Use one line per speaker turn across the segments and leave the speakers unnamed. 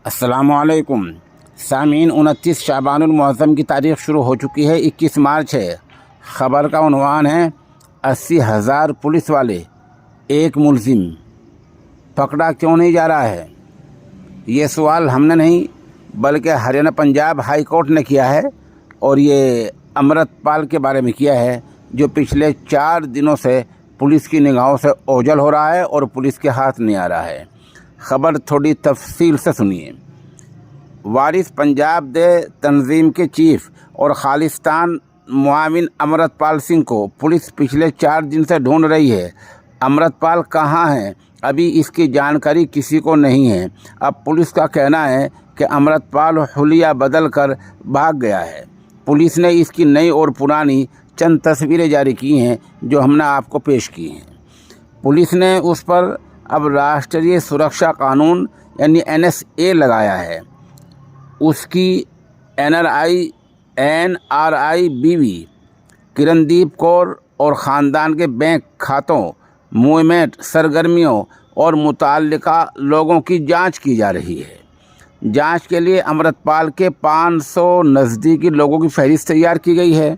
السلام علیکم سامعین، 29 شعبان المعظم کی تاریخ شروع ہو چکی ہے، 21 مارچ ہے۔ خبر کا عنوان ہے 80,000 پولیس والے، ایک ملزم پکڑا کیوں نہیں جا رہا ہے؟ یہ سوال ہم نے نہیں بلکہ ہریانہ پنجاب ہائی کورٹ نے کیا ہے، اور یہ امرت پال کے بارے میں کیا ہے، جو پچھلے 4 دنوں سے پولیس کی نگاہوں سے اوجھل ہو رہا ہے اور پولیس کے ہاتھ نہیں آ رہا ہے۔ خبر تھوڑی تفصیل سے سنیے۔ وارث پنجاب دے تنظیم کے چیف اور خالصتان معاون امرت پال سنگھ کو پولیس پچھلے 4 دن سے ڈھونڈ رہی ہے۔ امرت پال کہاں ہیں؟ ابھی اس کی جانکاری کسی کو نہیں ہے۔ اب پولیس کا کہنا ہے کہ امرت پال حلیہ بدل کر بھاگ گیا ہے۔ پولیس نے اس کی نئی اور پرانی چند تصویریں جاری کی ہیں جو ہم نے آپ کو پیش کی ہیں۔ پولیس نے اس پر اب راشٹریہ سرکشا قانون یعنی NSA لگایا ہے۔ اس کی NRI بیوی کرندیپ کور اور خاندان کے بینک کھاتوں، موومنٹ سرگرمیوں اور متعلقہ لوگوں کی جانچ کی جا رہی ہے۔ جانچ کے لیے امرت پال کے 500 نزدیکی لوگوں کی فہرست تیار کی گئی ہے،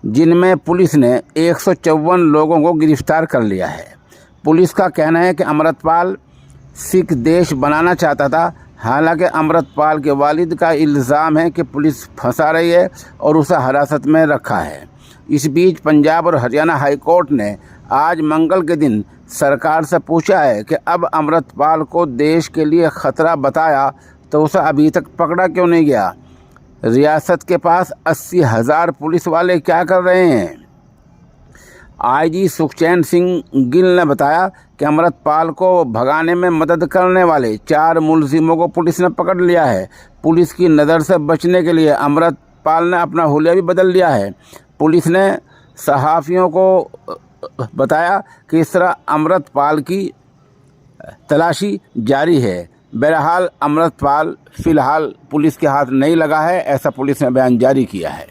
جن میں پولیس نے 154 لوگوں کو گرفتار کر لیا ہے۔ پولیس کا کہنا ہے کہ امرت پال سکھ دیش بنانا چاہتا تھا، حالانکہ امرت پال کے والد کا الزام ہے کہ پولیس پھنسا رہی ہے اور اسے حراست میں رکھا ہے۔ اس بیچ پنجاب اور ہریانہ ہائی کورٹ نے آج منگل کے دن سرکار سے پوچھا ہے کہ اب امرت پال کو دیش کے لیے خطرہ بتایا تو اسے ابھی تک پکڑا کیوں نہیں گیا؟ ریاست کے پاس 80,000 پولیس والے کیا کر رہے ہیں؟ IG سکھچین سنگھ گل نے بتایا کہ امرت پال کو بھگانے میں مدد کرنے والے 4 ملزموں کو پولیس نے پکڑ لیا ہے۔ پولیس کی نظر سے بچنے کے لیے امرت پال نے اپنا حلیہ بھی بدل لیا ہے۔ پولیس نے صحافیوں کو بتایا کہ اس طرح امرت پال کی تلاشی جاری ہے۔ بہرحال امرت پال فی الحال پولیس کے ہاتھ نہیں لگا ہے، ایسا پولیس نے بیان جاری کیا ہے۔